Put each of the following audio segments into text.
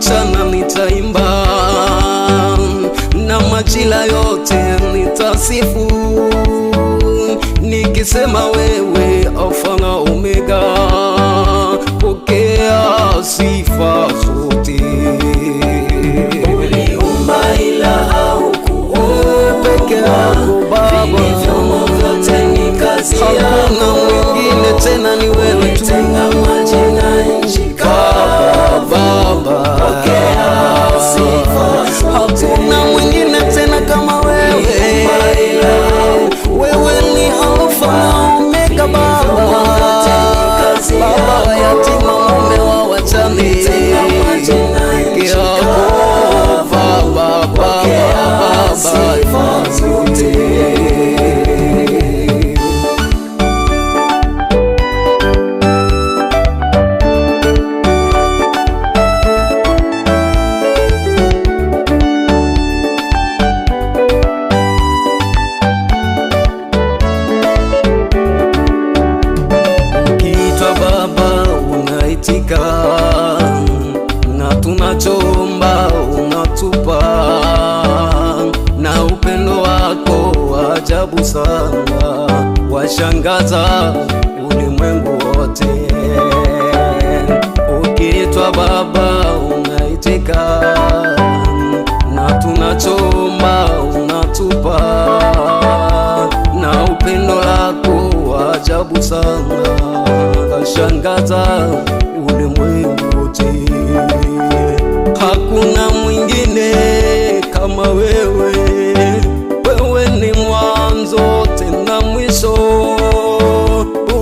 mchana nitaimba, na majira yote nitasifu, nikisema wewe Alfa na Omega, pokea sifa zote. Uliumba ila haukuumba peke yako Baba, vilivyomo vyote ni kazi yako. Hakuna mwingine tena, ni wewe tu. Umetenga maji na nchi kavu, Baba, pokea sifa zote. hakuna mwingine tena kama wewe. Wewe ni Alfa na Omega Baba, Baba yatima, mume wa wajane, peke yako Baba, Baba, sifa zote. Ukiitwa Baba unaitika, na tunachoomba unatupa, na upendo wako wa ajabu sana washangaza ulimwengu wote. Ukiitwa Baba unaitika, na tunachoomba unatupa, na upendo lako wa ajabu sana washangaza ulimwengu wote. Hakuna mwingine kama wewe, wewe ni mwanzo tena mwisho,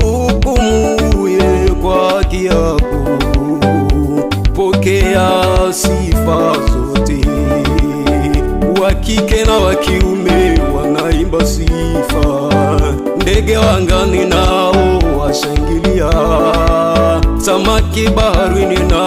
uhukumuye kwa haki yako, pokea sifa zote. Wa kike na wa kiume wanaimba sifa, ndege wangani nao washangilia, samaki baharini na